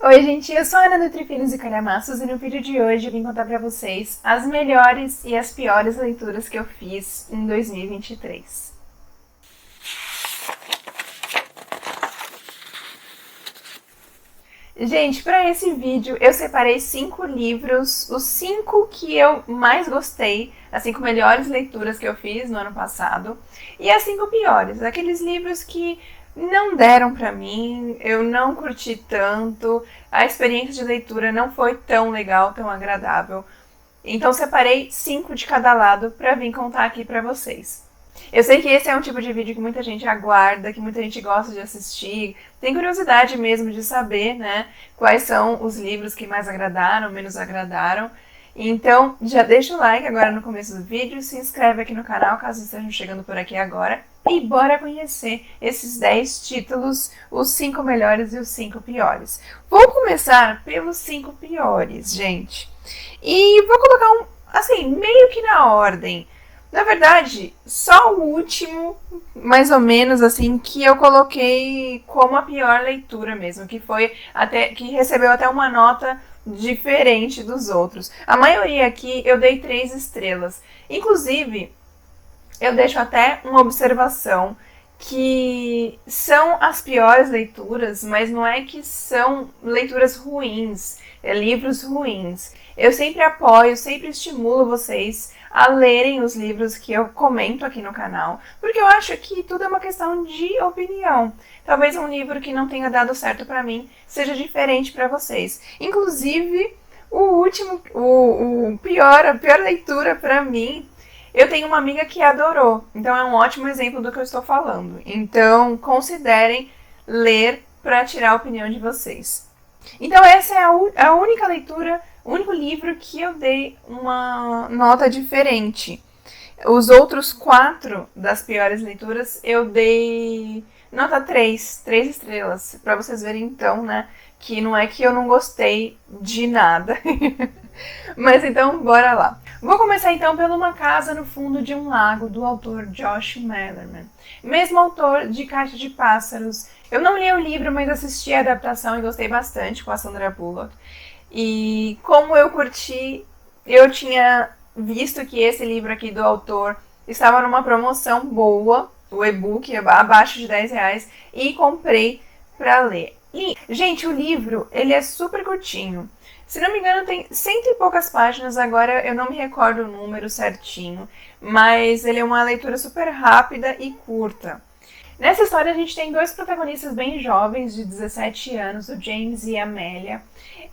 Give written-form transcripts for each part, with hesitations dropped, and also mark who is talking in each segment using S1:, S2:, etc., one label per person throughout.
S1: Oi, gente, eu sou a Ana Nutrifinos e Calhamaços e no vídeo de hoje eu vim contar pra vocês as melhores e as piores leituras que eu fiz em 2023. Gente, para esse vídeo eu separei 5 livros, os 5 que eu mais gostei, as 5 melhores leituras que eu fiz no ano passado, e as 5 piores, aqueles livros que não deram pra mim, eu não curti tanto, a experiência de leitura não foi tão legal, tão agradável. Então separei 5 de cada lado pra vir contar aqui pra vocês. Eu sei que esse é um tipo de vídeo que muita gente aguarda, que muita gente gosta de assistir, tem curiosidade mesmo de saber, né, quais são os livros que mais agradaram, menos agradaram. Então, já deixa o like agora no começo do vídeo, se inscreve aqui no canal caso estejam chegando por aqui agora e bora conhecer esses 10 títulos, os 5 melhores e os 5 piores. Vou começar pelos 5 piores, gente. E vou colocar assim, meio que na ordem. Na verdade, só o último, mais ou menos assim, que eu coloquei como a pior leitura mesmo, que foi até que recebeu até uma nota diferente dos outros. A maioria aqui eu dei 3 estrelas. Inclusive, eu deixo até uma observação que são as piores leituras, mas não é que são leituras ruins, livros ruins. Eu sempre apoio, sempre estimulo vocês a lerem os livros que eu comento aqui no canal, porque eu acho que tudo é uma questão de opinião. Talvez um livro que não tenha dado certo para mim seja diferente para vocês. Inclusive, a pior leitura para mim, eu tenho uma amiga que adorou, então é um ótimo exemplo do que eu estou falando. Então, considerem ler para tirar a opinião de vocês. Então, essa é a única leitura, o único livro que eu dei uma nota diferente. Os outros 4 das piores leituras eu dei nota 3 estrelas, para vocês verem então, né, que não é que eu não gostei de nada. Mas então, bora lá. Vou começar então pelo Uma Casa no Fundo de um Lago, do autor Josh Malerman. Mesmo autor de Caixa de Pássaros. Eu não li o livro, mas assisti a adaptação e gostei bastante com a Sandra Bullock. E como eu curti, eu tinha visto que esse livro aqui do autor estava numa promoção boa, o e-book abaixo de R$10, e comprei para ler. E, gente, o livro, ele é super curtinho. Se não me engano, tem 100 e poucas páginas, agora eu não me recordo o número certinho, mas ele é uma leitura super rápida e curta. Nessa história a gente tem 2 protagonistas bem jovens, de 17 anos, o James e a Amélia.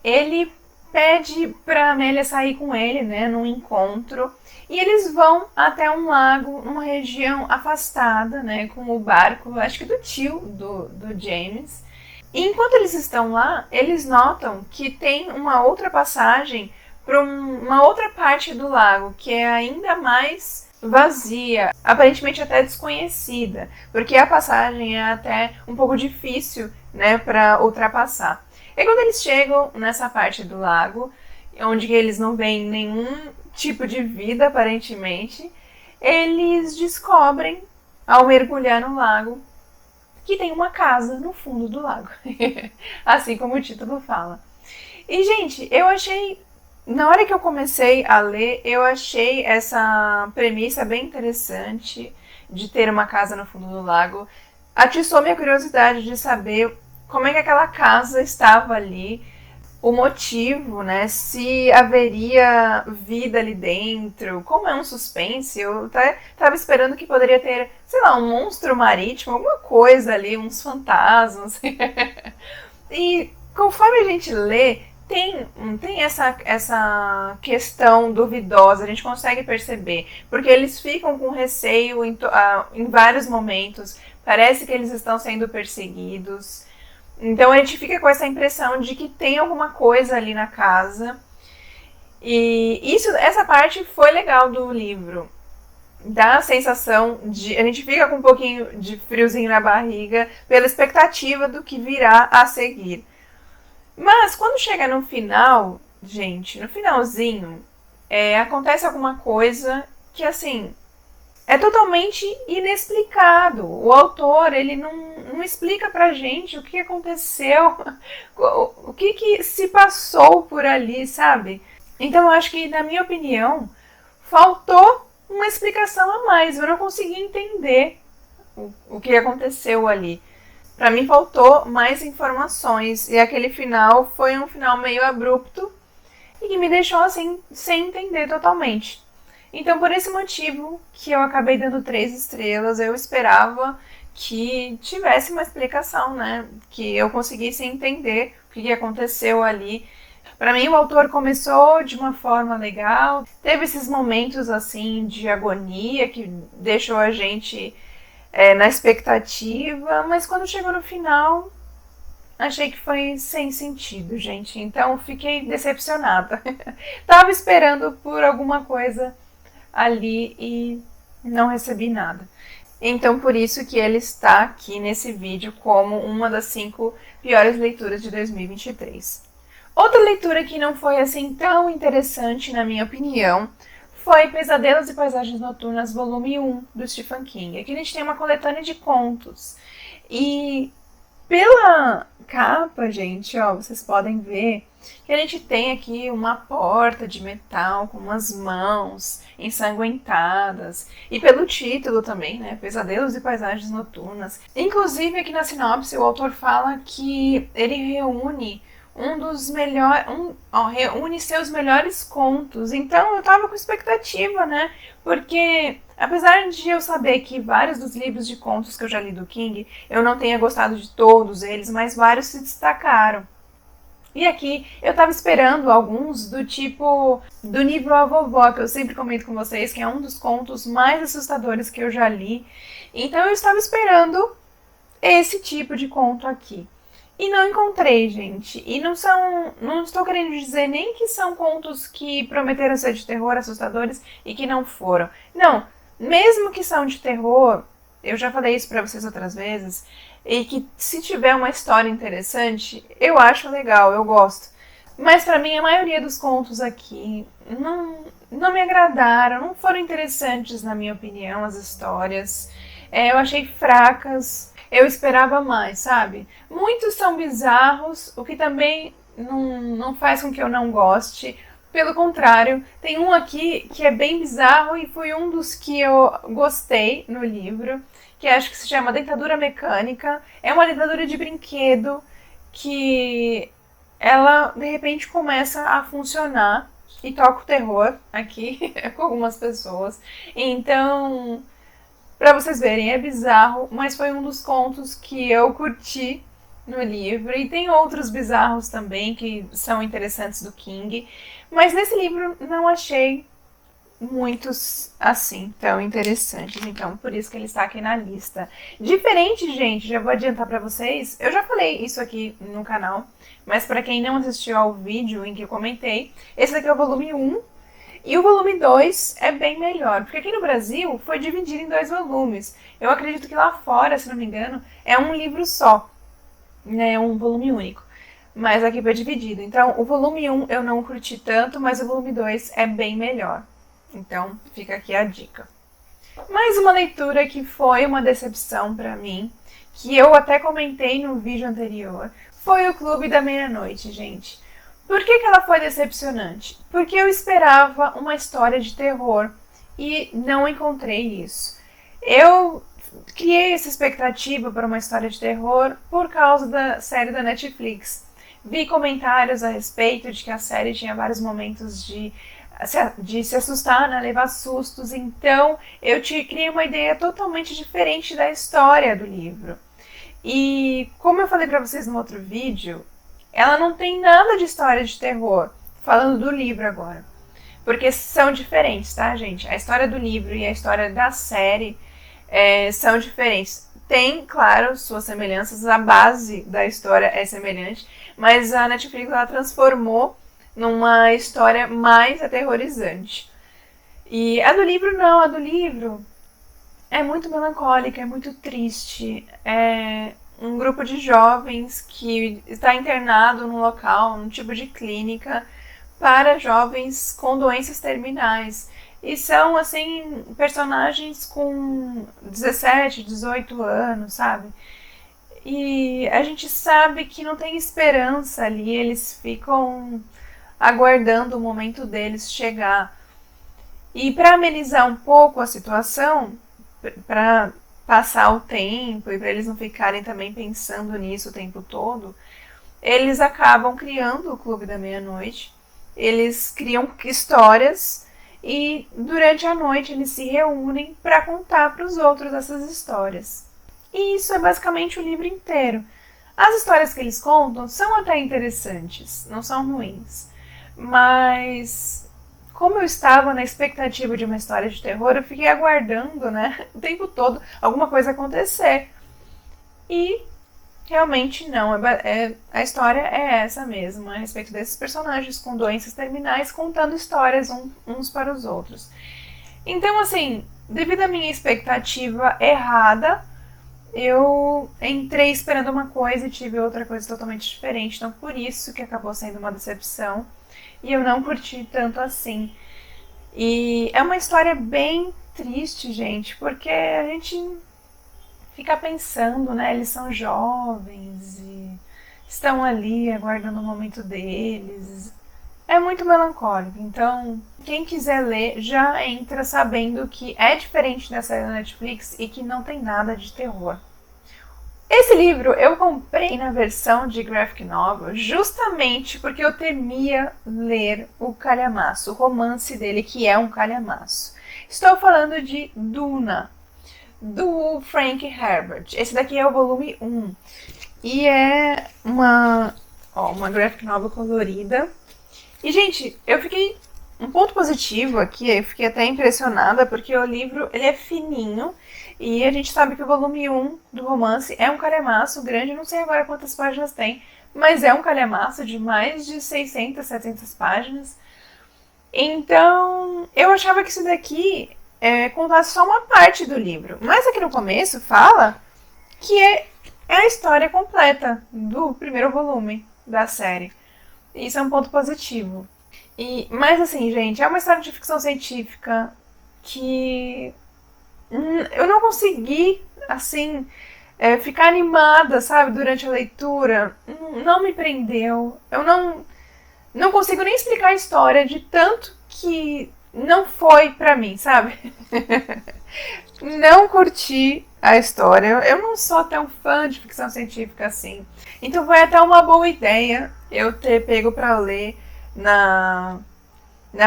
S1: Ele pede pra Amélia sair com ele, né, num encontro, e eles vão até um lago, numa região afastada, né, com o barco, acho que do tio do James. E enquanto eles estão lá, eles notam que tem uma outra passagem para uma outra parte do lago, que é ainda mais vazia, aparentemente até desconhecida, porque a passagem é até um pouco difícil, né, para ultrapassar. E quando eles chegam nessa parte do lago, onde eles não veem nenhum tipo de vida, aparentemente, eles descobrem, ao mergulhar no lago, que tem uma casa no fundo do lago, assim como o título fala. E, gente, eu achei, na hora que eu comecei a ler, eu achei essa premissa bem interessante de ter uma casa no fundo do lago. Atiçou minha curiosidade de saber como é que aquela casa estava ali, o motivo, né, se haveria vida ali dentro, como é um suspense, eu até estava esperando que poderia ter, sei lá, um monstro marítimo, alguma coisa ali, uns fantasmas. E conforme a gente lê, tem essa questão duvidosa, a gente consegue perceber, porque eles ficam com receio em vários momentos, parece que eles estão sendo perseguidos. Então a gente fica com essa impressão de que tem alguma coisa ali na casa. E essa parte foi legal do livro. Dá a sensação de... A gente fica com um pouquinho de friozinho na barriga pela expectativa do que virá a seguir. Mas quando chega no final, gente, no finalzinho, acontece alguma coisa que, assim, é totalmente inexplicado. O autor, ele não não explica pra gente o que aconteceu, o que se passou por ali, sabe? Então eu acho que, na minha opinião, faltou uma explicação a mais. Eu não consegui entender o que aconteceu ali. Pra mim faltou mais informações e aquele final foi um final meio abrupto e que me deixou assim sem entender totalmente. Então, por esse motivo que eu acabei dando 3 estrelas, eu esperava que tivesse uma explicação, né? Que eu conseguisse entender o que aconteceu ali. Para mim, o autor começou de uma forma legal, teve esses momentos assim de agonia que deixou a gente na expectativa, mas quando chegou no final, achei que foi sem sentido, gente. Então, fiquei decepcionada. Tava esperando por alguma coisa ali e não recebi nada. Então, por isso que ele está aqui nesse vídeo como uma das 5 piores leituras de 2023. Outra leitura que não foi assim tão interessante, na minha opinião, foi Pesadelos e Paisagens Noturnas, volume 1, do Stephen King. Aqui a gente tem uma coletânea de contos. E pela capa, gente, ó, vocês podem ver que a gente tem aqui uma porta de metal com umas mãos ensanguentadas. E pelo título também, né? Pesadelos e Paisagens Noturnas. Inclusive, aqui na sinopse, o autor fala que ele reúne reúne seus melhores contos. Então eu tava com expectativa, né? Porque apesar de eu saber que vários dos livros de contos que eu já li do King, eu não tenha gostado de todos eles, mas vários se destacaram. E aqui eu tava esperando alguns do tipo do Nível A Vovó, que eu sempre comento com vocês, que é um dos contos mais assustadores que eu já li. Então eu estava esperando esse tipo de conto aqui. E não encontrei, gente. E não estou querendo dizer nem que são contos que prometeram ser de terror, assustadores, e que não foram. Não, mesmo que são de terror, eu já falei isso pra vocês outras vezes, e que se tiver uma história interessante, eu acho legal, eu gosto. Mas pra mim a maioria dos contos aqui não me agradaram, não foram interessantes na minha opinião, as histórias. Eu achei fracas. Eu esperava mais, sabe? Muitos são bizarros, o que também não faz com que eu não goste. Pelo contrário, tem um aqui que é bem bizarro e foi um dos que eu gostei no livro, que acho que se chama Dentadura Mecânica. É uma dentadura de brinquedo que ela, de repente, começa a funcionar e toca o terror aqui com algumas pessoas. Então, pra vocês verem, é bizarro, mas foi um dos contos que eu curti no livro. E tem outros bizarros também que são interessantes do King. Mas nesse livro não achei muitos assim tão interessantes. Então, por isso que ele está aqui na lista. Diferente, gente, já vou adiantar pra vocês. Eu já falei isso aqui no canal. Mas pra quem não assistiu ao vídeo em que eu comentei, esse daqui é o volume 1. E o volume 2 é bem melhor, porque aqui no Brasil foi dividido em 2 volumes. Eu acredito que lá fora, se não me engano, é um livro só, né, um volume único. Mas aqui foi dividido. Então, o volume 1 eu não curti tanto, mas o volume 2 é bem melhor. Então, fica aqui a dica. Mais uma leitura que foi uma decepção pra mim, que eu até comentei no vídeo anterior, foi o Clube da Meia-Noite, gente. Por que ela foi decepcionante? Porque eu esperava uma história de terror e não encontrei isso. Eu criei essa expectativa para uma história de terror por causa da série da Netflix. Vi comentários a respeito de que a série tinha vários momentos de se assustar, né, levar sustos. Então eu criei uma ideia totalmente diferente da história do livro. E como eu falei para vocês no outro vídeo, ela não tem nada de história de terror, falando do livro agora. Porque são diferentes, tá, gente? A história do livro e a história da série são diferentes. Tem, claro, suas semelhanças, a base da história é semelhante, mas a Netflix ela transformou numa história mais aterrorizante. E a do livro não, a do livro é muito melancólica, é muito triste, é um grupo de jovens que está internado num local, num tipo de clínica para jovens com doenças terminais. E são, assim, personagens com 17, 18 anos, sabe? e a gente sabe que não tem esperança ali, eles ficam aguardando o momento deles chegar. E para amenizar um pouco a situação, para passar o tempo e para eles não ficarem também pensando nisso o tempo todo, eles acabam criando o Clube da Meia-Noite. Eles criam histórias e durante a noite eles se reúnem para contar para os outros essas histórias. E isso é basicamente o livro inteiro. As histórias que eles contam são até interessantes, não são ruins. Mas como eu estava na expectativa de uma história de terror, eu fiquei aguardando, né, o tempo todo alguma coisa acontecer. E realmente não, a história é essa mesmo, a respeito desses personagens com doenças terminais contando histórias uns para os outros. Então, assim, devido à minha expectativa errada, eu entrei esperando uma coisa e tive outra coisa totalmente diferente. Então, por isso que acabou sendo uma decepção. E eu não curti tanto assim. E é uma história bem triste, gente, porque a gente fica pensando, né? Eles são jovens e estão ali aguardando o momento deles. É muito melancólico. Então, quem quiser ler já entra sabendo que é diferente da série da Netflix e que não tem nada de terror. Esse livro eu comprei na versão de graphic novel justamente porque eu temia ler o calhamaço, o romance dele, que é um calhamaço. Estou falando de Duna, do Frank Herbert. Esse daqui é o volume 1 e é uma graphic novel colorida. E, gente, eu fiquei... Um ponto positivo aqui, eu fiquei até impressionada porque o livro ele é fininho e a gente sabe que o volume 1 do romance é um calhamaço grande, não sei agora quantas páginas tem, mas é um calhamaço de mais de 600, 700 páginas. Então, eu achava que isso daqui contasse só uma parte do livro, mas aqui no começo fala que é a história completa do primeiro volume da série. Isso é um ponto positivo. Mas assim, gente, é uma história de ficção científica que eu não consegui, assim, ficar animada, sabe, durante a leitura. Não me prendeu. Eu não consigo nem explicar a história de tanto que não foi pra mim, sabe? Não curti a história. Eu não sou tão fã de ficção científica assim. Então foi até uma boa ideia eu ter pego pra ler na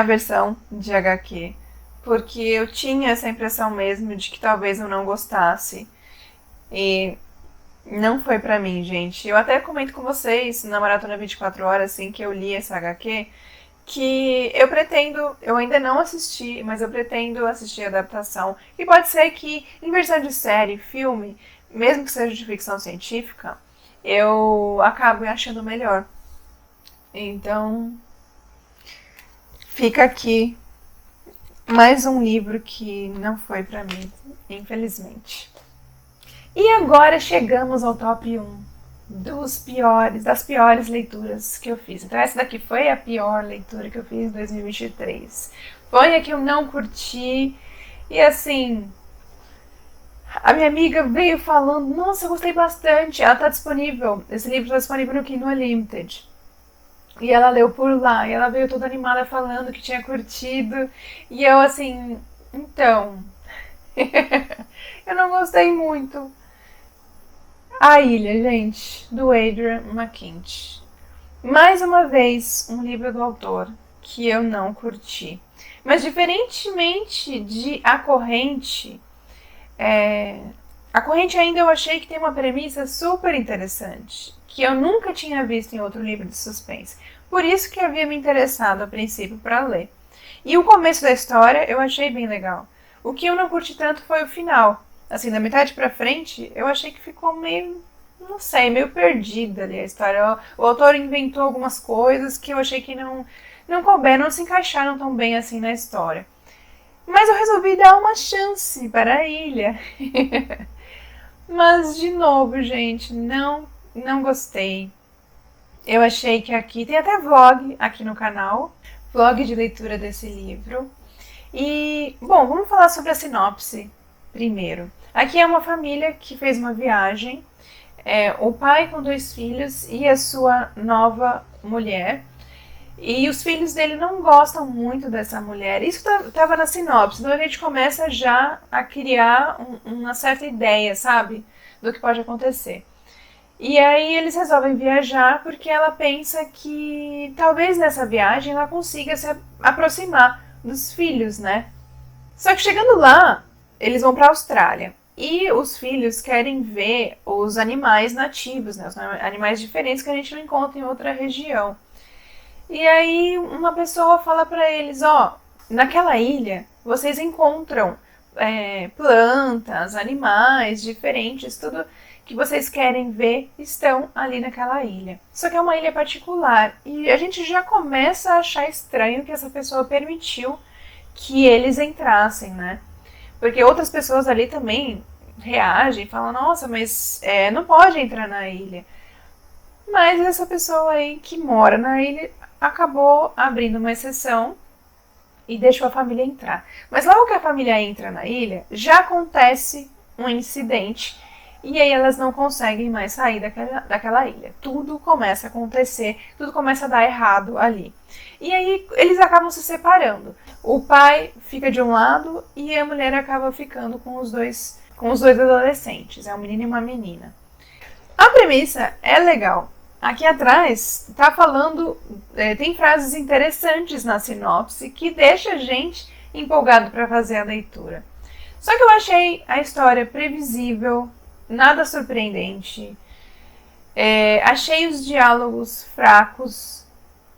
S1: versão de HQ, porque eu tinha essa impressão mesmo de que talvez eu não gostasse e não foi pra mim, gente. Eu até comento com vocês na Maratona 24 Horas, assim, que eu li essa HQ, que eu ainda não assisti, mas eu pretendo assistir a adaptação, e pode ser que em versão de série, filme, mesmo que seja de ficção científica, eu acabe achando melhor. Então, fica aqui mais um livro que não foi pra mim, infelizmente. E agora chegamos ao top 1 das piores leituras que eu fiz. Então essa daqui foi a pior leitura que eu fiz em 2023. Foi a que eu não curti. E assim, a minha amiga veio falando, nossa, eu gostei bastante. Ela tá disponível, esse livro tá disponível no Kindle Unlimited. E ela leu por lá, e ela veio toda animada falando que tinha curtido. E eu assim, então, eu não gostei muito. A Ilha, gente, do Adrian McKinty. Mais uma vez, um livro do autor que eu não curti. Mas diferentemente de A Corrente, A Corrente ainda eu achei que tem uma premissa super interessante, que eu nunca tinha visto em outro livro de suspense. Por isso que eu havia me interessado a princípio para ler. E o começo da história eu achei bem legal. O que eu não curti tanto foi o final. Assim, da metade pra frente, eu achei que ficou meio, não sei, meio perdida ali a história. O autor inventou algumas coisas que eu achei que não couberam, não se encaixaram tão bem assim na história. Mas eu resolvi dar uma chance para a Ilha. Mas, de novo, gente, não gostei. Eu achei que aqui, tem até vlog aqui no canal, vlog de leitura desse livro. E, bom, vamos falar sobre a sinopse primeiro. Aqui é uma família que fez uma viagem O pai com 2 filhos e a sua nova mulher. E os filhos dele não gostam muito dessa mulher. Isso estava na sinopse. Então a gente começa já a criar uma certa ideia, sabe? Do que pode acontecer. E aí eles resolvem viajar porque ela pensa que talvez nessa viagem ela consiga se aproximar dos filhos, né? Só que chegando lá, eles vão para a Austrália. E os filhos querem ver os animais nativos, né? Os animais diferentes que a gente não encontra em outra região. E aí uma pessoa fala para eles, naquela ilha vocês encontram plantas, animais diferentes, tudo que vocês querem ver estão ali naquela ilha. Só que é uma ilha particular e a gente já começa a achar estranho que essa pessoa permitiu que eles entrassem, né? Porque outras pessoas ali também reagem, falam, nossa, mas não pode entrar na ilha. Mas essa pessoa aí que mora na ilha acabou abrindo uma exceção e deixou a família entrar. Mas logo que a família entra na ilha, já acontece um incidente e aí elas não conseguem mais sair daquela ilha. Tudo começa a acontecer, tudo começa a dar errado ali. E aí eles acabam se separando. O pai fica de um lado e a mulher acaba ficando com os dois adolescentes, é um menino e uma menina. A premissa é legal. Aqui atrás está falando, tem frases interessantes na sinopse que deixa a gente empolgado para fazer a leitura. Só que eu achei a história previsível, nada surpreendente. Achei os diálogos fracos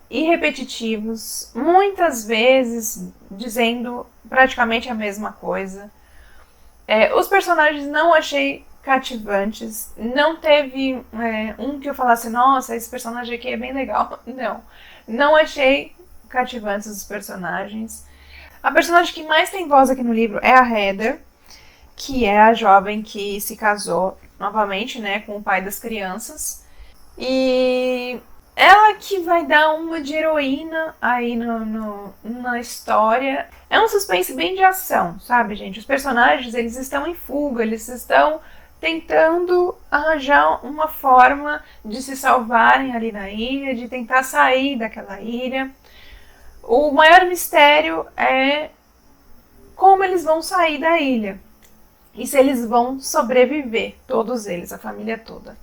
S1: e repetitivos, muitas vezes dizendo praticamente a mesma coisa. Os personagens não achei cativantes, não teve um que eu falasse, nossa, esse personagem aqui é bem legal. Não achei cativantes os personagens. A personagem que mais tem voz aqui no livro é a Heather, que é a jovem que se casou novamente, né, com o pai das crianças. E ela que vai dar uma de heroína aí na história. É um suspense bem de ação, sabe, gente? Os personagens, eles estão em fuga, eles estão tentando arranjar uma forma de se salvarem ali na ilha, de tentar sair daquela ilha. O maior mistério é como eles vão sair da ilha e se eles vão sobreviver, todos eles, a família toda.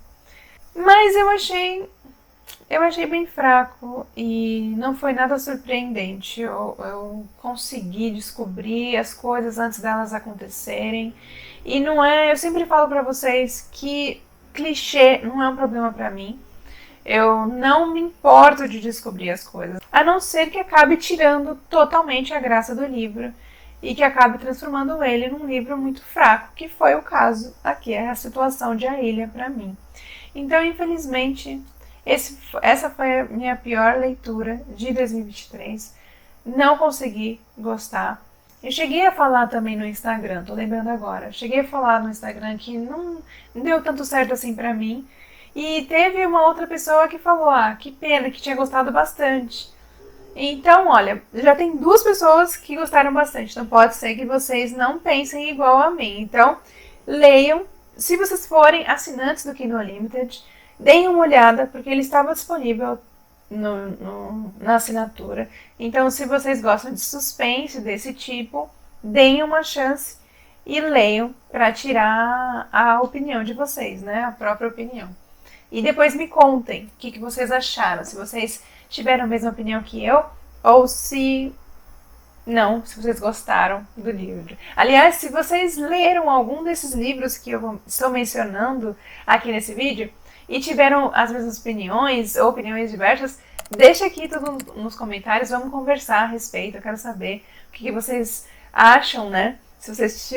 S1: Mas eu achei bem fraco e não foi nada surpreendente. Eu consegui descobrir as coisas antes delas acontecerem. E não é, eu sempre falo pra vocês que clichê não é um problema pra mim. Eu não me importo de descobrir as coisas, a não ser que acabe tirando totalmente a graça do livro e que acabe transformando ele num livro muito fraco, que foi o caso aqui, é a situação de A Ilha pra mim. Então, infelizmente, essa foi a minha pior leitura de 2023. Não consegui gostar. Eu cheguei a falar também no Instagram, tô lembrando agora. Cheguei a falar no Instagram que não deu tanto certo assim pra mim. E teve uma outra pessoa que falou, que pena, que tinha gostado bastante. Então, olha, já tem 2 pessoas que gostaram bastante. Então pode ser que vocês não pensem igual a mim. Então, leiam. Se vocês forem assinantes do Kindle Unlimited, deem uma olhada, porque ele estava disponível na assinatura. Então, se vocês gostam de suspense desse tipo, deem uma chance e leiam para tirar a opinião de vocês, né? A própria opinião. E depois me contem o que vocês acharam, se vocês tiveram a mesma opinião que eu, ou se vocês gostaram do livro. Aliás, se vocês leram algum desses livros que eu estou mencionando aqui nesse vídeo, e tiveram as mesmas opiniões ou opiniões diversas, deixa aqui tudo nos comentários, vamos conversar a respeito, eu quero saber o que vocês acham, né? Se vocês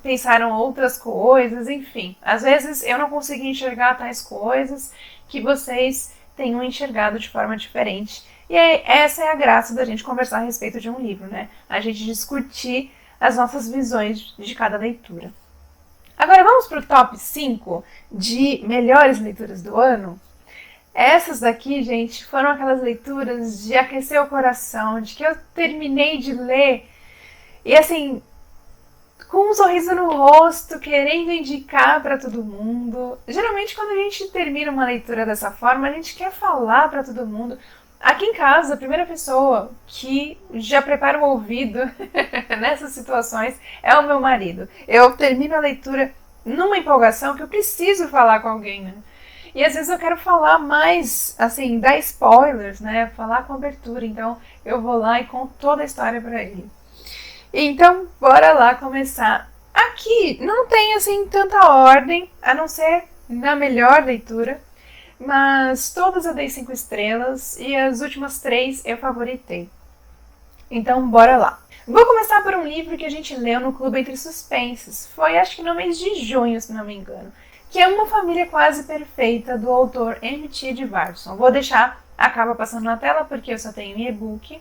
S1: pensaram outras coisas, enfim. Às vezes eu não consegui enxergar tais coisas que vocês tenham enxergado de forma diferente. E aí, essa é a graça da gente conversar a respeito de um livro, né? A gente discutir as nossas visões de cada leitura. Agora vamos para o top 5 de melhores leituras do ano? Essas daqui, gente, foram aquelas leituras de aquecer o coração, de que eu terminei de ler e assim, com um sorriso no rosto, querendo indicar para todo mundo. Geralmente, quando a gente termina uma leitura dessa forma, a gente quer falar para todo mundo. Aqui em casa, a primeira pessoa que já prepara o ouvido nessas situações é o meu marido. Eu termino a leitura numa empolgação que eu preciso falar com alguém, né? E às vezes eu quero falar mais, assim, dar spoilers, né? Falar com abertura. Então eu vou lá e conto toda a história para ele. Então, bora lá começar. Aqui não tem, assim, tanta ordem, a não ser na melhor leitura. Mas todas eu dei 5 estrelas e as últimas 3 eu favoritei. Então, bora lá. Vou começar por um livro que a gente leu no Clube Entre Suspenses. Foi, acho que no mês de junho, se não me engano. Que é Uma Família Quase Perfeita, do autor M.T. Edwardson. Vou deixar a capa passando na tela, porque eu só tenho em e-book.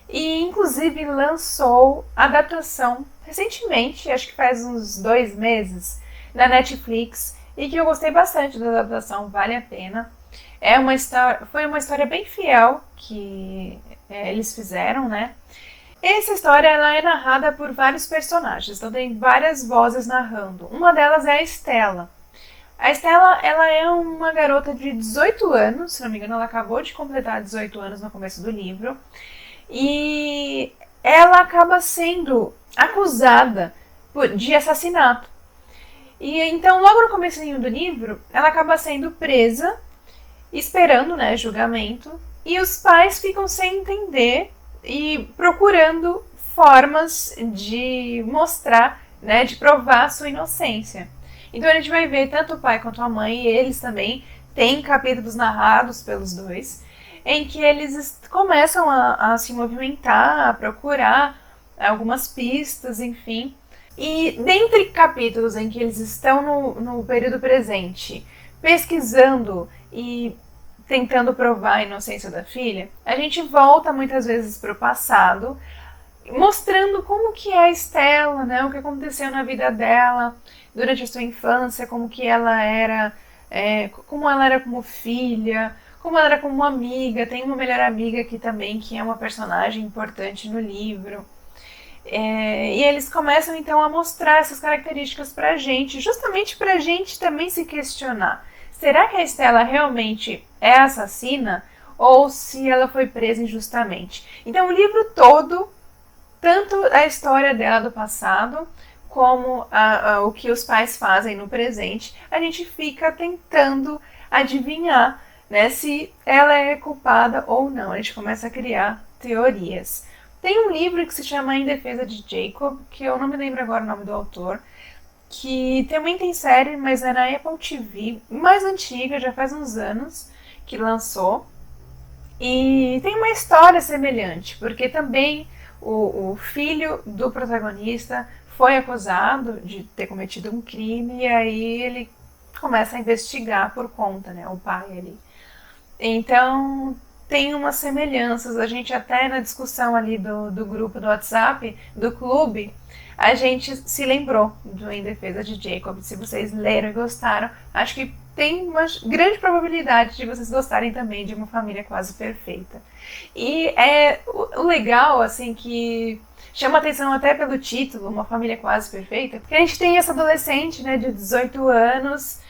S1: E, inclusive, lançou a adaptação recentemente, acho que faz uns 2 meses, na Netflix. E que eu gostei bastante da adaptação, vale a pena. Foi uma história bem fiel que eles fizeram, né? Essa história ela é narrada por vários personagens, então tem várias vozes narrando. Uma delas é a Stella. A Stella, ela é uma garota de 18 anos, se não me engano, ela acabou de completar 18 anos no começo do livro. E ela acaba sendo acusada de assassinato. E então, logo no comecinho do livro, ela acaba sendo presa, esperando, né, julgamento, e os pais ficam sem entender e procurando formas de mostrar, né, de provar a sua inocência. Então a gente vai ver tanto o pai quanto a mãe, e eles também têm capítulos narrados pelos dois, em que eles começam a se movimentar, a procurar algumas pistas, enfim. E dentre capítulos em que eles estão no período presente, pesquisando e tentando provar a inocência da filha, a gente volta muitas vezes para o passado, mostrando como que é a Stella, né, o que aconteceu na vida dela durante a sua infância, como ela era como filha, como ela era como amiga. Tem uma melhor amiga aqui também, que é uma personagem importante no livro. E eles começam então a mostrar essas características pra gente, justamente pra gente também se questionar. Será que a Stella realmente é assassina? Ou se ela foi presa injustamente? Então o livro todo, tanto a história dela do passado, como o que os pais fazem no presente, a gente fica tentando adivinhar, né, se ela é culpada ou não. A gente começa a criar teorias. Tem um livro que se chama Em Defesa de Jacob, que eu não me lembro agora o nome do autor, que também tem série, mas é na Apple TV, mais antiga, já faz uns anos que lançou. E tem uma história semelhante, porque também o filho do protagonista foi acusado de ter cometido um crime, e aí ele começa a investigar por conta, né, o pai ali. Então tem umas semelhanças. A gente até na discussão ali do grupo do WhatsApp, do clube, a gente se lembrou do Em Defesa de Jacob. Se vocês leram e gostaram, acho que tem uma grande probabilidade de vocês gostarem também de Uma Família Quase Perfeita. E é o legal, assim, que chama atenção até pelo título, Uma Família Quase Perfeita, porque a gente tem essa adolescente, né, de 18 anos,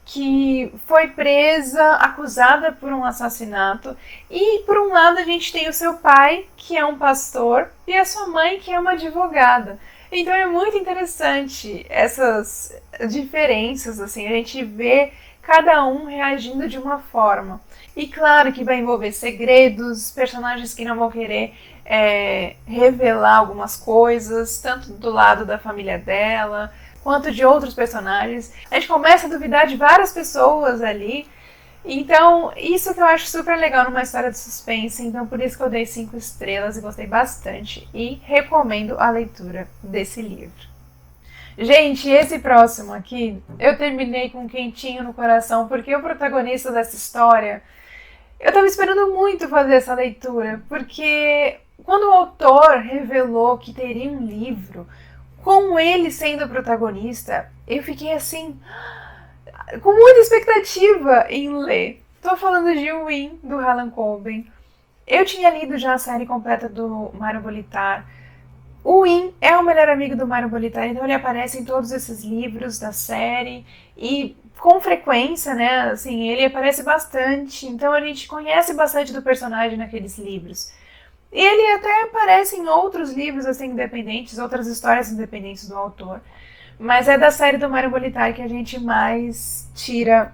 S1: que foi presa, acusada por um assassinato, e por um lado a gente tem o seu pai, que é um pastor, e a sua mãe, que é uma advogada. Então é muito interessante essas diferenças, assim, a gente vê cada um reagindo de uma forma. E claro que vai envolver segredos, personagens que não vão querer revelar algumas coisas, tanto do lado da família dela, quanto de outros personagens. A gente começa a duvidar de várias pessoas ali. Então, isso que eu acho super legal numa história de suspense. Então, por isso que eu dei 5 estrelas e gostei bastante. E recomendo a leitura desse livro. Gente, esse próximo aqui, eu terminei com um quentinho no coração, porque o protagonista dessa história, eu tava esperando muito fazer essa leitura, porque quando o autor revelou que teria um livro com ele sendo o protagonista, eu fiquei assim, com muita expectativa em ler. Tô falando de Win, do Harlan Coben. Eu tinha lido já a série completa do Mario Bolitar. O Win é o melhor amigo do Mario Bolitari, então ele aparece em todos esses livros da série e com frequência, né, assim, ele aparece bastante, então a gente conhece bastante do personagem naqueles livros. E ele até aparece em outros livros, assim, independentes, outras histórias independentes do autor. Mas é da série do Mario Bolitari que a gente mais tira,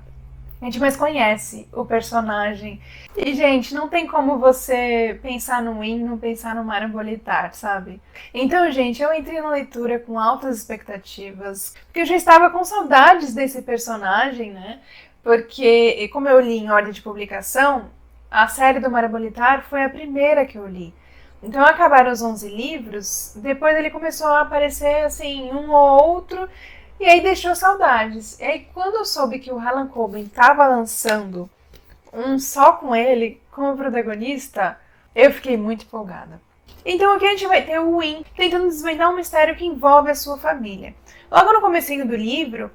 S1: a gente mais conhece o personagem. E, gente, não tem como você pensar no Win e não pensar no Mario Bolitari, sabe? Então, gente, eu entrei na leitura com altas expectativas, porque eu já estava com saudades desse personagem, né? Porque, como eu li em ordem de publicação, a série do Mario Bolitari foi a primeira que eu li. Então acabaram os 11 livros, depois ele começou a aparecer assim, um ou outro, e aí deixou saudades. E aí quando eu soube que o Harlan Coben estava lançando um só com ele como protagonista, eu fiquei muito empolgada. Então aqui a gente vai ter o Win tentando desvendar um mistério que envolve a sua família. Logo no comecinho do livro,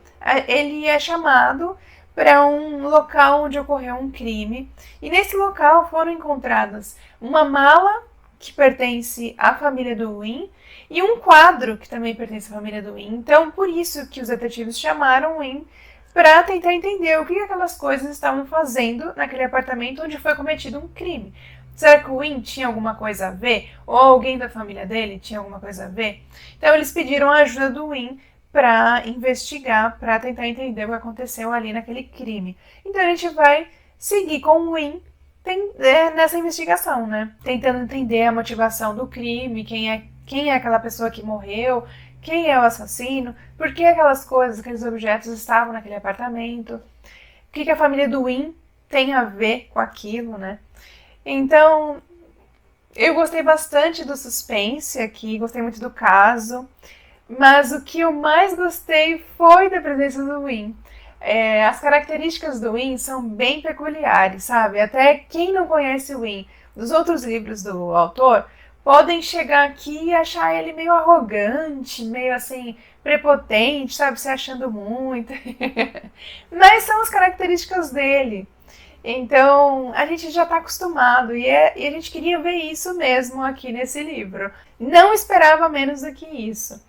S1: ele é chamado para um local onde ocorreu um crime, e nesse local foram encontradas uma mala que pertence à família do Win e um quadro que também pertence à família do Win. Então, por isso que os detetives chamaram o Win para tentar entender o que aquelas coisas estavam fazendo naquele apartamento onde foi cometido um crime. Será que o Win tinha alguma coisa a ver? Ou alguém da família dele tinha alguma coisa a ver? Então, eles pediram a ajuda do Win para investigar, para tentar entender o que aconteceu ali naquele crime. Então, a gente vai seguir com o Win nessa investigação, né? Tentando entender a motivação do crime, quem é aquela pessoa que morreu, quem é o assassino, por que aquelas coisas, aqueles objetos estavam naquele apartamento, o que a família do Win tem a ver com aquilo, né? Então, eu gostei bastante do suspense aqui, gostei muito do caso, mas o que eu mais gostei foi da presença do Win. As características do Win são bem peculiares, sabe? Até quem não conhece o Win dos outros livros do autor podem chegar aqui e achar ele meio arrogante, meio assim, prepotente, sabe? Se achando muito. Mas são as características dele. Então, a gente já está acostumado e a gente queria ver isso mesmo aqui nesse livro. Não esperava menos do que isso.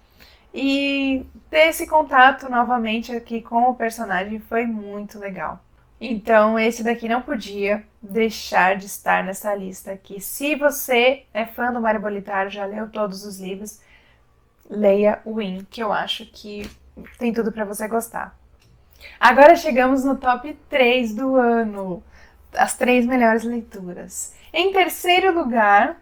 S1: E ter esse contato novamente aqui com o personagem foi muito legal. Então, esse daqui não podia deixar de estar nessa lista aqui. Se você é fã do Mario Bolitari, já leu todos os livros, leia o Win, que eu acho que tem tudo para você gostar. Agora chegamos no top 3 do ano. As 3 melhores leituras. Em terceiro lugar,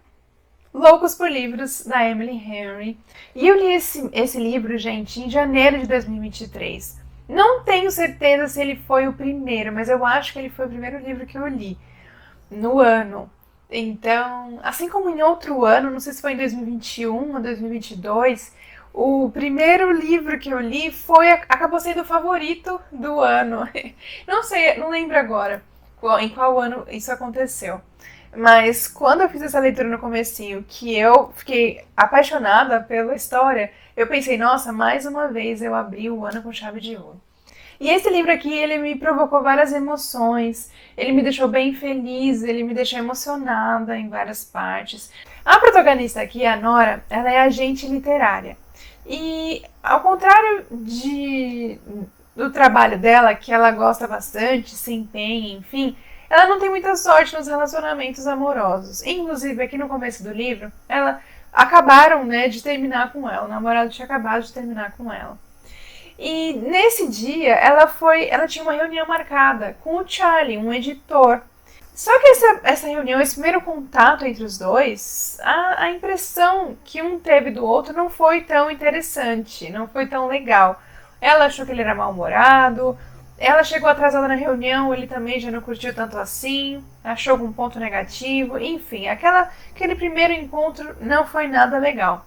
S1: Loucos por Livros, da Emily Henry. E eu li esse livro, gente, em janeiro de 2023. Não tenho certeza se ele foi o primeiro, mas eu acho que ele foi o primeiro livro que eu li no ano. Então, assim como em outro ano, não sei se foi em 2021 ou 2022, o primeiro livro que eu li acabou sendo o favorito do ano. Não sei, não lembro agora em qual ano isso aconteceu. Mas quando eu fiz essa leitura no comecinho, que eu fiquei apaixonada pela história, eu pensei, nossa, mais uma vez eu abri o ano com chave de ouro. E esse livro aqui, ele me provocou várias emoções, ele me deixou bem feliz, ele me deixou emocionada em várias partes. A protagonista aqui, a Nora, ela é agente literária. E ao contrário do trabalho dela, que ela gosta bastante, se empenha, enfim, ela não tem muita sorte nos relacionamentos amorosos. Inclusive, aqui no começo do livro, acabaram, né, de terminar com ela. O namorado tinha acabado de terminar com ela. E nesse dia, ela tinha uma reunião marcada com o Charlie, um editor. Só que essa reunião, esse primeiro contato entre os dois, a impressão que um teve do outro não foi tão interessante, não foi tão legal. Ela achou que ele era mal-humorado, ela chegou atrasada na reunião, ele também já não curtiu tanto assim, achou algum ponto negativo, enfim, aquele primeiro encontro não foi nada legal.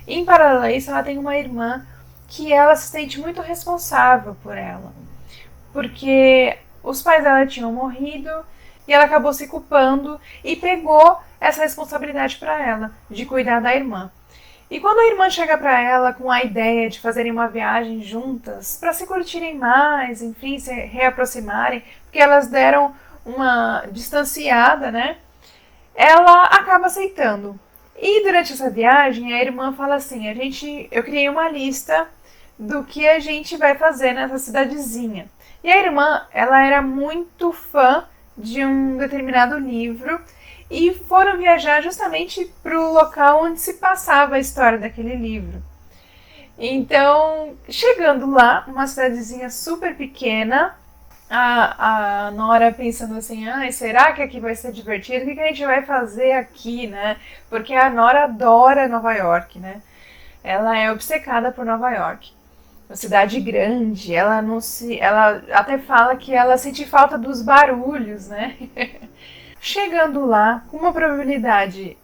S1: Em paralelo a isso, ela tem uma irmã que ela se sente muito responsável por ela, porque os pais dela tinham morrido e ela acabou se culpando e pegou essa responsabilidade para ela, de cuidar da irmã. E quando a irmã chega para ela com a ideia de fazerem uma viagem juntas, para se curtirem mais, enfim, se reaproximarem, porque elas deram uma distanciada, né? Ela acaba aceitando. E durante essa viagem, a irmã fala assim, eu criei uma lista do que a gente vai fazer nessa cidadezinha. E a irmã, ela era muito fã de um determinado livro e foram viajar justamente para o local onde se passava a história daquele livro. Então, chegando lá, uma cidadezinha super pequena, a Nora pensando assim, será que aqui vai ser divertido? O que a gente vai fazer aqui, né? Porque a Nora adora Nova York, né? Ela é obcecada por Nova York. Uma cidade grande, ela até fala que ela sente falta dos barulhos, né? Chegando lá, com uma probabilidade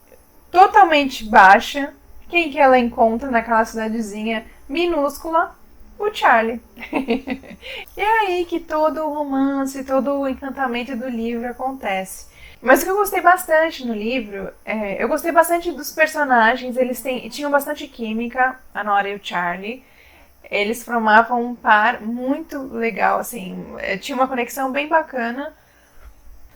S1: totalmente baixa, quem que ela encontra naquela cidadezinha minúscula? O Charlie. E é aí que todo o romance, todo o encantamento do livro acontece. Mas o que eu gostei bastante no livro, eu gostei bastante dos personagens, tinham bastante química, a Nora e o Charlie. Eles formavam um par muito legal, assim, tinha uma conexão bem bacana.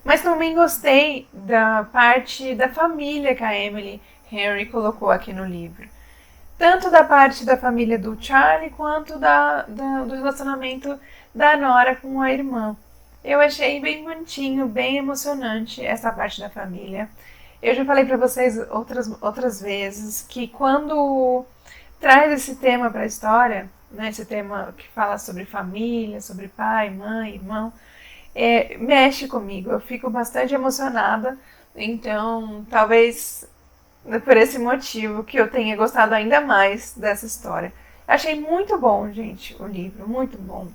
S1: Mas também gostei da parte da família que a Emily Henry colocou aqui no livro. Tanto da parte da família do Charlie, quanto do relacionamento da Nora com a irmã. Eu achei bem bonitinho, bem emocionante essa parte da família. Eu já falei para vocês outras vezes que quando traz esse tema para a história, né, esse tema que fala sobre família, sobre pai, mãe, irmão, mexe comigo. Eu fico bastante emocionada. Então, talvez por esse motivo que eu tenha gostado ainda mais dessa história. Achei muito bom, gente, o livro, muito bom.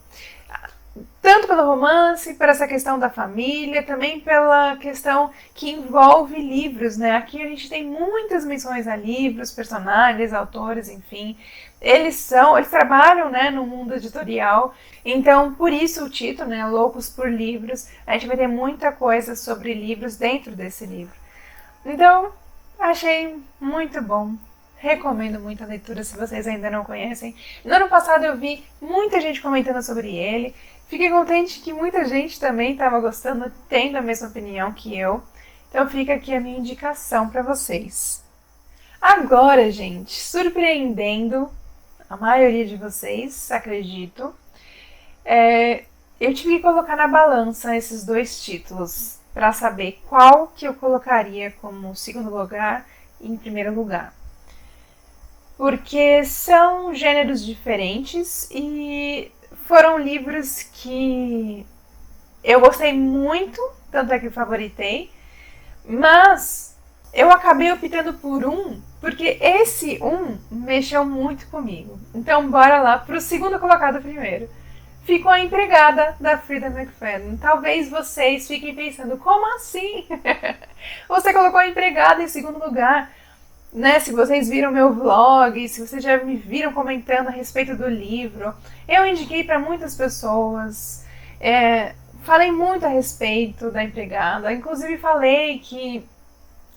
S1: Tanto pelo romance, por essa questão da família, também pela questão que envolve livros, né? Aqui a gente tem muitas menções a livros, personagens, autores, enfim. Eles trabalham, né, no mundo editorial, então por isso o título, né, Loucos por Livros, a gente vai ter muita coisa sobre livros dentro desse livro. Então, achei muito bom. Recomendo muito a leitura se vocês ainda não conhecem. No ano passado eu vi muita gente comentando sobre ele. Fiquei contente que muita gente também estava gostando, tendo a mesma opinião que eu. Então fica aqui a minha indicação para vocês. Agora, gente, surpreendendo a maioria de vocês, acredito, eu tive que colocar na balança esses dois títulos para saber qual que eu colocaria como segundo lugar e em primeiro lugar. Porque são gêneros diferentes e foram livros que eu gostei muito, tanto é que eu favoritei, mas eu acabei optando por um, porque esse um mexeu muito comigo. Então bora lá pro segundo colocado primeiro. Ficou a Empregada, da Frida McFadden. Talvez vocês fiquem pensando, como assim? Você colocou a Empregada em segundo lugar. Né, se vocês viram meu vlog, se vocês já me viram comentando a respeito do livro, eu indiquei para muitas pessoas, falei muito a respeito da Empregada, inclusive falei que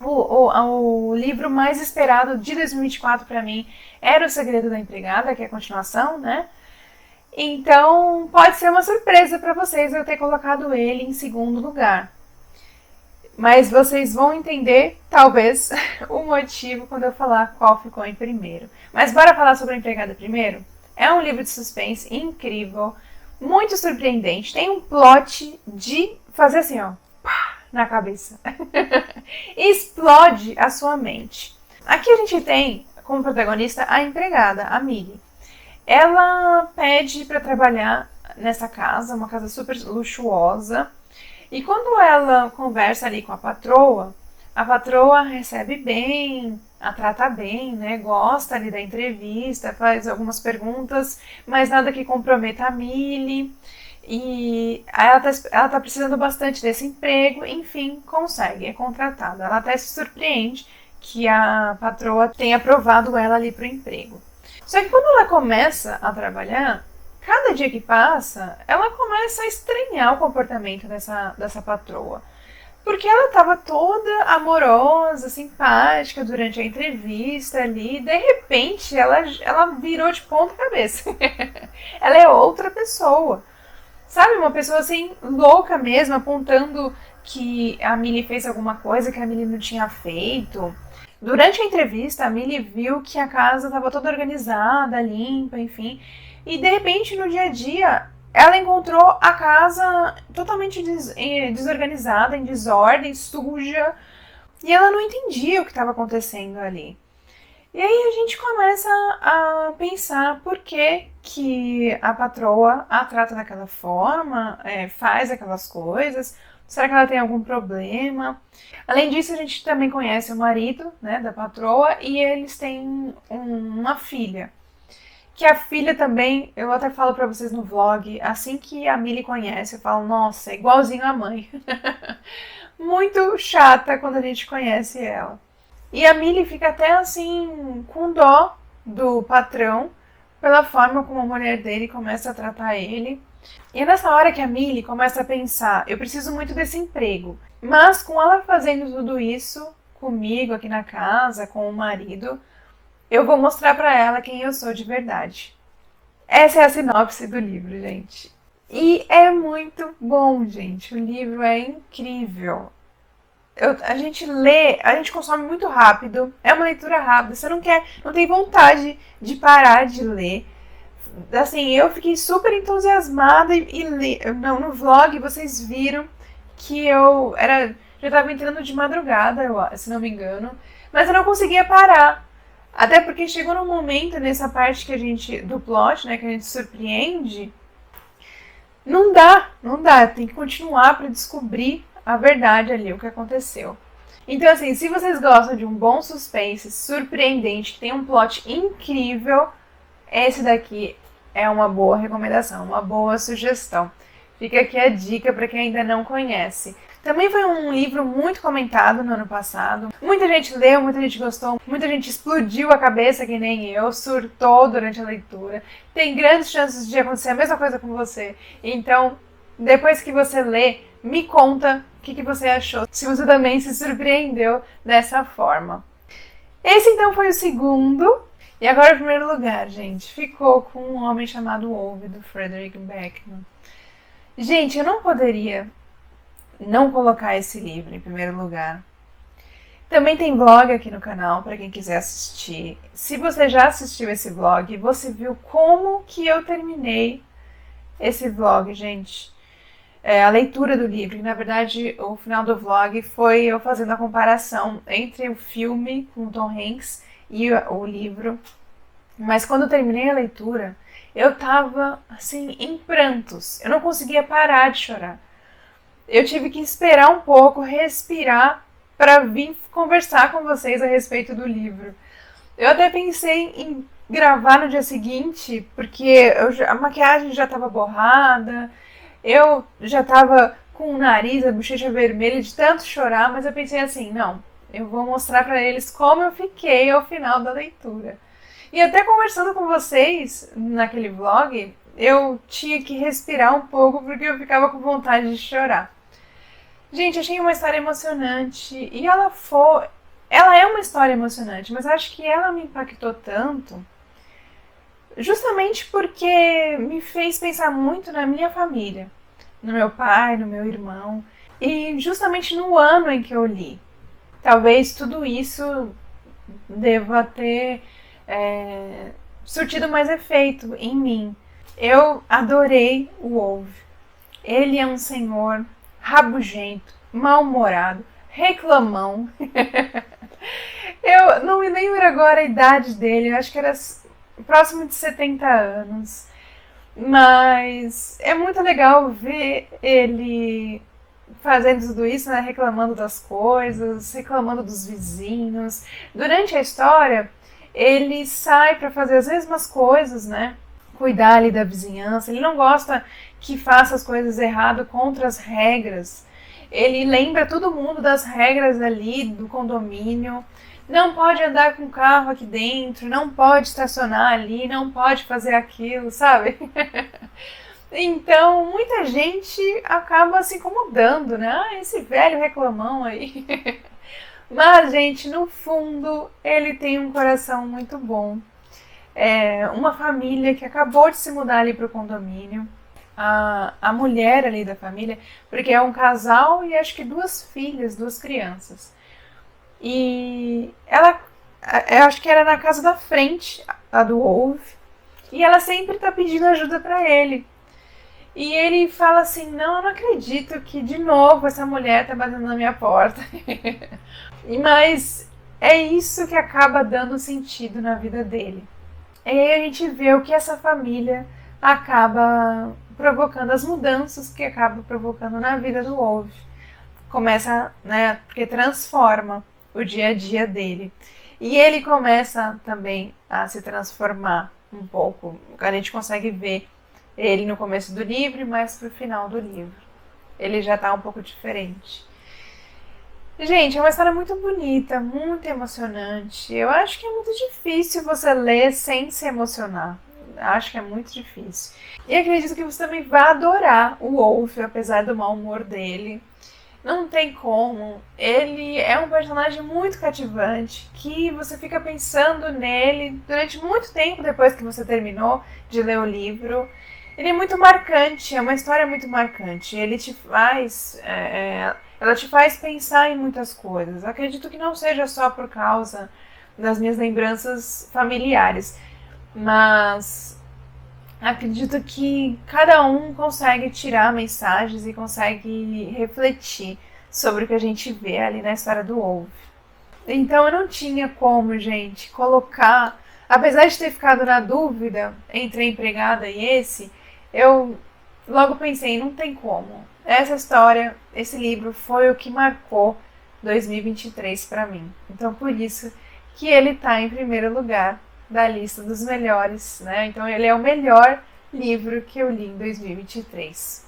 S1: o livro mais esperado de 2024 para mim era O Segredo da Empregada, que é a continuação, né? Então pode ser uma surpresa para vocês eu ter colocado ele em segundo lugar. Mas vocês vão entender, talvez, o motivo quando eu falar qual ficou em primeiro. Mas bora falar sobre a Empregada primeiro? É um livro de suspense incrível, muito surpreendente. Tem um plot de fazer assim, ó, pá, na cabeça. Explode a sua mente. Aqui a gente tem como protagonista a empregada, a Millie. Ela pede para trabalhar nessa casa, uma casa super luxuosa. E quando ela conversa ali com a patroa recebe bem, a trata bem, né? Gosta ali da entrevista, faz algumas perguntas, mas nada que comprometa a Millie. E ela tá precisando bastante desse emprego, enfim, consegue, é contratada. Ela até se surpreende que a patroa tenha aprovado ela ali para o emprego. Só que quando ela começa a trabalhar, cada dia que passa, ela começa a estranhar o comportamento dessa patroa. Porque ela estava toda amorosa, simpática durante a entrevista ali, e de repente ela virou de ponta cabeça. Ela é outra pessoa. Sabe, uma pessoa assim, louca mesmo, apontando que a Millie fez alguma coisa que a Millie não tinha feito. Durante a entrevista, a Millie viu que a casa estava toda organizada, limpa, enfim. E de repente, no dia a dia, ela encontrou a casa totalmente desorganizada, em desordem, suja. E ela não entendia o que estava acontecendo ali. E aí a gente começa a pensar por que, que a patroa a trata daquela forma, faz aquelas coisas. Será que ela tem algum problema? Além disso, a gente também conhece o marido, né, da patroa, e eles têm uma filha. Que a filha também, eu até falo pra vocês no vlog, assim que a Millie conhece, eu falo, nossa, é igualzinho a mãe. Muito chata quando a gente conhece ela. E a Millie fica até assim, com dó do patrão, pela forma como a mulher dele começa a tratar ele. E é nessa hora que a Millie começa a pensar, eu preciso muito desse emprego. Mas com ela fazendo tudo isso comigo aqui na casa, com o marido, eu vou mostrar pra ela quem eu sou de verdade. Essa é a sinopse do livro, gente. E é muito bom, gente. O livro é incrível. A gente lê, a gente consome muito rápido. É uma leitura rápida. Você não tem vontade de parar de ler. Assim, eu fiquei super entusiasmada no vlog vocês viram que já estava entrando de madrugada, se não me engano, mas eu não conseguia parar. Até porque chegou num momento nessa parte do plot, né, que a gente surpreende, não dá, tem que continuar para descobrir a verdade ali, o que aconteceu. Então, assim, se vocês gostam de um bom suspense, surpreendente, que tem um plot incrível, esse daqui é uma boa recomendação, uma boa sugestão. Fica aqui a dica para quem ainda não conhece. Também foi um livro muito comentado no ano passado. Muita gente leu, muita gente gostou, muita gente explodiu a cabeça, que nem eu, surtou durante a leitura. Tem grandes chances de acontecer a mesma coisa com você. Então, depois que você lê, me conta o que você achou, se você também se surpreendeu dessa forma. Esse então foi o segundo. E agora, em primeiro lugar, gente, ficou com um homem chamado Ove, do Frederick Backman. Gente, eu não poderia não colocar esse livro em primeiro lugar. Também tem vlog aqui no canal para quem quiser assistir. Se você já assistiu esse vlog, você viu como que eu terminei esse vlog, gente. A leitura do livro. E, na verdade, o final do vlog foi eu fazendo a comparação entre o filme com o Tom Hanks e o livro. Mas quando eu terminei a leitura, eu tava, assim, em prantos. Eu não conseguia parar de chorar. Eu tive que esperar um pouco, respirar, para vir conversar com vocês a respeito do livro. Eu até pensei em gravar no dia seguinte, porque a maquiagem já estava borrada, eu já estava com o nariz, a bochecha vermelha de tanto chorar, mas eu pensei assim, não, eu vou mostrar para eles como eu fiquei ao final da leitura. E até conversando com vocês naquele vlog, eu tinha que respirar um pouco porque eu ficava com vontade de chorar. Gente, achei uma história emocionante e ela é uma história emocionante, mas acho que ela me impactou tanto justamente porque me fez pensar muito na minha família, no meu pai, no meu irmão e justamente no ano em que eu li. Talvez tudo isso deva ter surtido mais efeito em mim. Eu adorei o Ove. Ele é um senhor rabugento, mal-humorado, reclamão. Eu não me lembro agora a idade dele, eu acho que era próximo de 70 anos. Mas é muito legal ver ele fazendo tudo isso, né? Reclamando das coisas, reclamando dos vizinhos. Durante a história, ele sai para fazer as mesmas coisas, né? Cuidar ali da vizinhança. Ele não gosta que faça as coisas errado contra as regras. Ele lembra todo mundo das regras ali do condomínio. Não pode andar com o carro aqui dentro, não pode estacionar ali, não pode fazer aquilo, sabe? Então, muita gente acaba se incomodando, né? Ah, esse velho reclamão aí. Mas, gente, no fundo, ele tem um coração muito bom. Uma família que acabou de se mudar ali para o condomínio. A mulher ali da família, porque é um casal e acho que 2 filhas, 2 crianças. E ela, eu acho que era na casa da frente, a do Wolf, e ela sempre tá pedindo ajuda pra ele. E ele fala assim, não, eu não acredito que de novo essa mulher tá batendo na minha porta. Mas é isso que acaba dando sentido na vida dele. E aí a gente vê o que essa família acaba provocando, as mudanças que acaba provocando na vida do Wolf. Começa, né, porque transforma o dia a dia dele. E ele começa também a se transformar um pouco. A gente consegue ver ele no começo do livro e mais pro final do livro. Ele já tá um pouco diferente. Gente, é uma história muito bonita, muito emocionante. Eu acho que é muito difícil você ler sem se emocionar. Acho que é muito difícil. E acredito que você também vai adorar o Wolf, apesar do mau humor dele. Não tem como. Ele é um personagem muito cativante, que você fica pensando nele durante muito tempo depois que você terminou de ler o livro. Ele é muito marcante, é uma história muito marcante. Ele te faz... ela te faz pensar em muitas coisas. Acredito que não seja só por causa das minhas lembranças familiares, mas acredito que cada um consegue tirar mensagens e consegue refletir sobre o que a gente vê ali na história do Wolf. Então eu não tinha como, gente, colocar... Apesar de ter ficado na dúvida entre a empregada e esse, eu logo pensei, não tem como. Essa história, esse livro foi o que marcou 2023 para mim. Então por isso que ele está em primeiro lugar da lista dos melhores, né? Então ele é o melhor livro que eu li em 2023.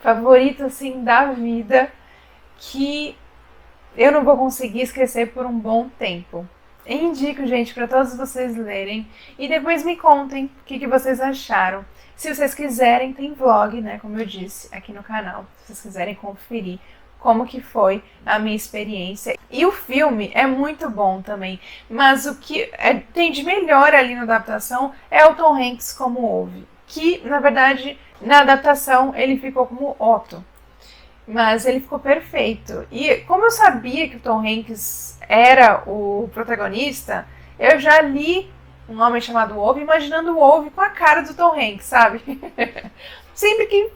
S1: Favorito assim da vida, que eu não vou conseguir esquecer por um bom tempo. Indico, gente, para todos vocês lerem e depois me contem o que vocês acharam. Se vocês quiserem, tem vlog, né, como eu disse, aqui no canal. Se vocês quiserem conferir como que foi a minha experiência. E o filme é muito bom também, mas o que tem de melhor ali na adaptação é o Tom Hanks como Wolf, que, na verdade, na adaptação ele ficou como Otto. Mas ele ficou perfeito. E como eu sabia que o Tom Hanks era o protagonista, eu já li Um Homem Chamado Wolf imaginando o Wolf com a cara do Tom Hanks, sabe? Sempre que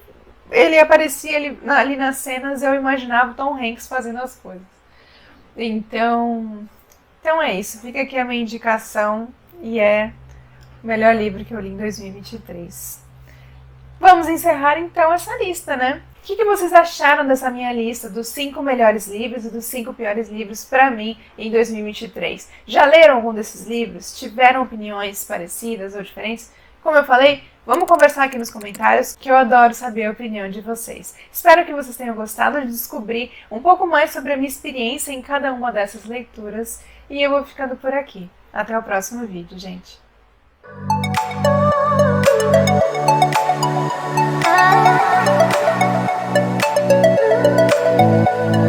S1: ele aparecia ali nas cenas, eu imaginava o Tom Hanks fazendo as coisas. Então é isso. Fica aqui a minha indicação e é o melhor livro que eu li em 2023. Vamos encerrar então essa lista, né? O que vocês acharam dessa minha lista dos 5 melhores livros e dos 5 piores livros para mim em 2023? Já leram algum desses livros? Tiveram opiniões parecidas ou diferentes? Como eu falei, vamos conversar aqui nos comentários, que eu adoro saber a opinião de vocês. Espero que vocês tenham gostado de descobrir um pouco mais sobre a minha experiência em cada uma dessas leituras. E eu vou ficando por aqui. Até o próximo vídeo, gente.